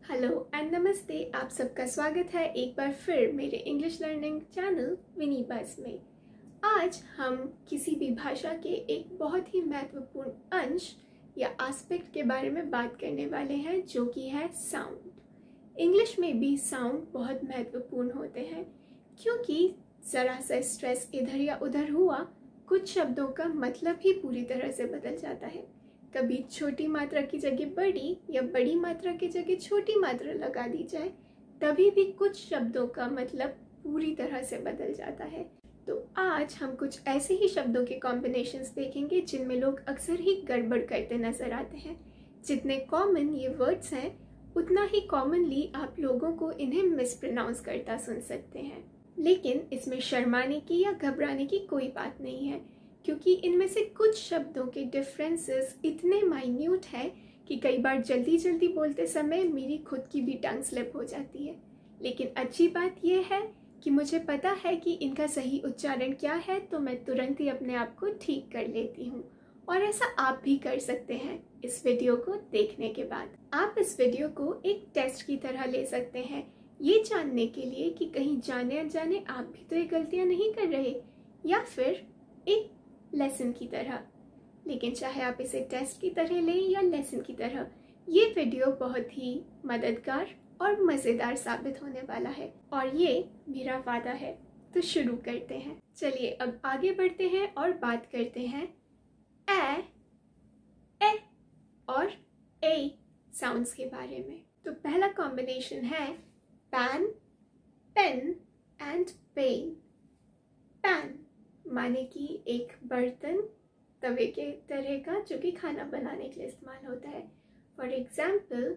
Hello and नमस्ते। आप सबका स्वागत है एक बार फिर मेरे इंग्लिश लर्निंग चैनल विनी बस में। आज हम किसी भी भाषा के एक बहुत ही महत्वपूर्ण अंश या एस्पेक्ट के बारे में बात करने वाले हैं, जो कि है साउंड। इंग्लिश में भी साउंड बहुत महत्वपूर्ण होते हैं, क्योंकि ज़रा सा स्ट्रेस इधर या उधर हुआ, कुछ शब्दों का मतलब ही पूरी तरह से बदल जाता है। कभी छोटी मात्रा की जगह बड़ी या बड़ी मात्रा की जगह छोटी मात्रा लगा दी जाए, तभी भी कुछ शब्दों का मतलब पूरी तरह से बदल जाता है। तो आज हम कुछ ऐसे ही शब्दों के कॉम्बिनेशंस देखेंगे जिनमें लोग अक्सर ही गड़बड़ करते नजर आते हैं। जितने कॉमन ये वर्ड्स हैं, उतना ही कॉमनली आप लोगों को इन्हें मिसप्रोनाउंस करता सुन सकते हैं। लेकिन इसमें शर्माने की या घबराने की कोई बात नहीं है, क्योंकि इनमें से कुछ शब्दों के डिफरेंसेस इतने माइन्यूट हैं कि कई बार जल्दी जल्दी बोलते समय मेरी खुद की भी टंग स्लिप हो जाती है। लेकिन अच्छी बात यह है कि मुझे पता है कि इनका सही उच्चारण क्या है, तो मैं तुरंत ही अपने आप को ठीक कर लेती हूँ। और ऐसा आप भी कर सकते हैं इस वीडियो को देखने के बाद। आप इस वीडियो को एक टेस्ट की तरह ले सकते हैं, ये जानने के लिए कि कहीं जाने अनजाने आप भी तो ये गलतियाँ नहीं कर रहे, या फिर एक लेसन की तरह। लेकिन चाहे आप इसे टेस्ट की तरह लें या लेसन की तरह, ये वीडियो बहुत ही मददगार और मज़ेदार साबित होने वाला है, और ये मेरा वादा है। तो शुरू करते हैं। चलिए अब आगे बढ़ते हैं और बात करते हैं ए और ए साउंड्स के बारे में। तो पहला कॉम्बिनेशन है pan, pen and pen. Pan माने कि एक बर्तन, तवे के तरह का, जो कि खाना बनाने के लिए इस्तेमाल होता है। For example,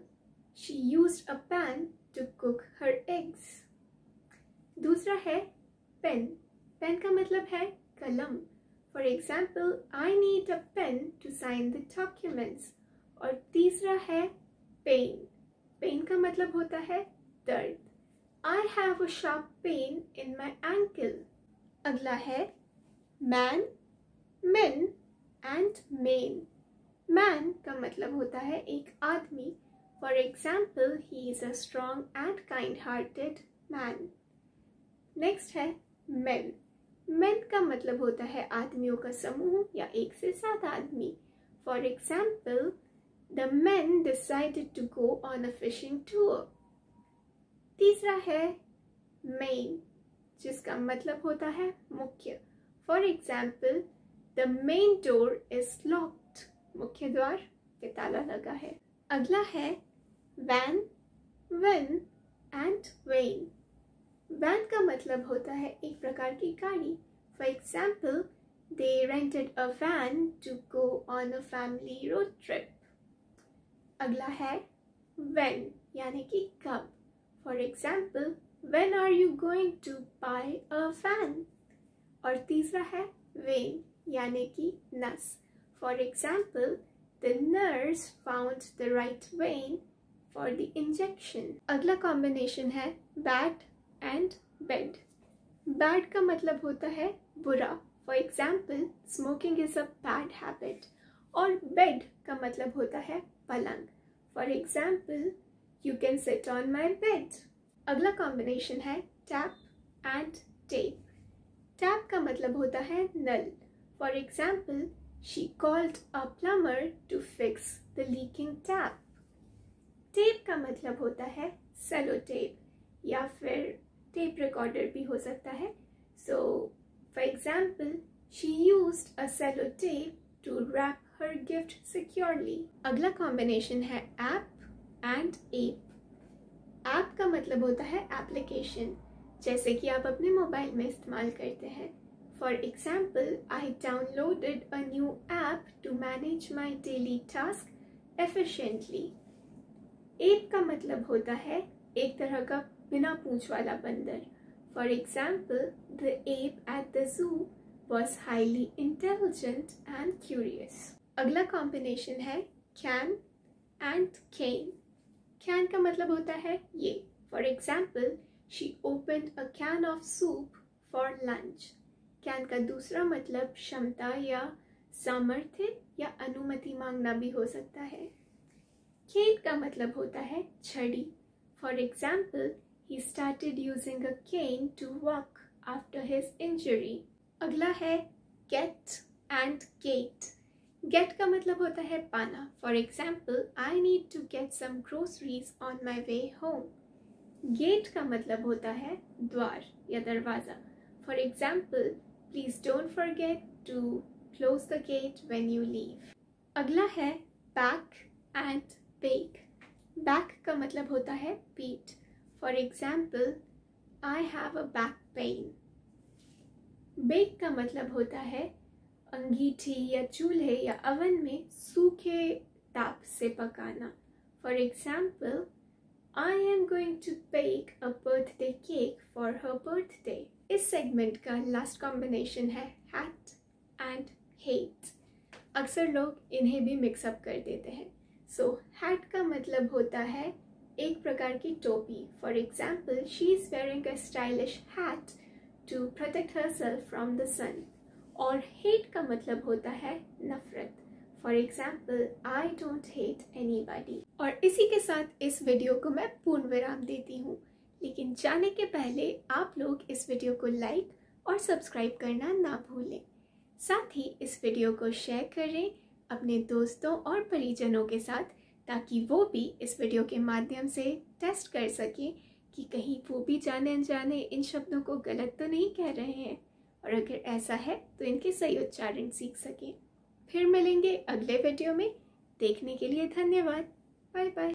she used a pan to cook her eggs. दूसरा है पेन। पेन का मतलब है कलम। For example, I need a pen to sign the documents. और तीसरा है पेन। पेन का मतलब होता है दर्द। I have a sharp pain in my ankle. अगला है man, main and main. Man का मतलब होता है एक आदमी। For example, he is a strong and kind hearted man. Next है मेन। मेन का मतलब होता है आदमियों का समूह या एक से ज्यादा आदमी। For example, the men decided to go on a fishing tour. तीसरा है मेन, जिसका मतलब होता है मुख्य। For example, the main door is locked. मुख्य द्वार पे ताला लगा है। अगला है van, when and when. Van का मतलब होता है एक प्रकार की गाड़ी। For example, they rented a van to go on a family road trip. अगला है वेन, यानी कि कब। For example, when are you going to buy a fan? और तीसरा है vein, यानी कि नस। For example, the nurse found the right vein for the injection. अगला कॉम्बिनेशन है bad and bad. Bad का मतलब होता है बुरा। For example, smoking is a bad habit. और bed का मतलब होता है पलंग। For example, you can sit on my bed. अगला कॉम्बिनेशन है टैप एंड टेप। टैप का मतलब होता है नल। For example, she called a plumber to fix the leaking tap. Tape का मतलब होता है सेलो टेप, या फिर टेप रिकॉर्डर भी हो सकता है। So for example, she used a cello tape to wrap her gift securely. अगला कॉम्बिनेशन है ऐप एंड एप। ऐप का मतलब होता है एप्लीकेशन, जैसे कि आप अपने मोबाइल में इस्तेमाल करते हैं। For example, I downloaded a new app to manage my daily task efficiently. Ape का मतलब होता है एक तरह का बिना पूंछ वाला बंदर। For example, the app at the zoo was highly intelligent and curious. अगला कॉम्बिनेशन है कैन एंड केन। कैन का मतलब होता है ये। For example, she opened a can of soup for lunch. Can का दूसरा मतलब क्षमता या सामर्थ्य या अनुमति मांगना भी हो सकता है। केन का मतलब होता है छड़ी। For example, he started using a cane to walk after his injury. अगला है get and gate. Get का मतलब होता है पाना. For example, I need to get some groceries on my way home. Gate का मतलब होता है द्वार या दरवाज़ा. For example, please don't forget to close the gate when you leave. अगला है back and bake. Back का मतलब होता है पीठ. For example, I have a back pain. Bake का मतलब होता है अंगीठी या चूल्हे या अवन में सूखे ताप से पकाना. For example, I am going to bake a birthday cake for her birthday. इस सेगमेंट का लास्ट कॉम्बिनेशन है hat and hate. अक्सर लोग इन्हें भी मिक्सअप कर देते हैं. So hat का मतलब होता है एक प्रकार की टोपी. For example, she is wearing a stylish hat to protect herself from the sun. और hate का मतलब होता है नफरत. For example, I don't hate anybody. और इसी के साथ इस वीडियो को मैं पूर्ण विराम देती हूँ. लेकिन जाने के पहले आप लोग इस वीडियो को लाइक और सब्सक्राइब करना ना भूलें. साथ ही इस वीडियो को शेयर करें अपने दोस्तों और परिजनों के साथ, ताकि वो भी इस वीडियो के माध्यम से टेस्ट कर सकें कि कहीं वो भी जाने अनजाने इन शब्दों को गलत तो नहीं कह रहे हैं, और अगर ऐसा है तो इनके सही उच्चारण सीख सकें. फिर मिलेंगे अगले वीडियो में. देखने के लिए धन्यवाद. Bye bye.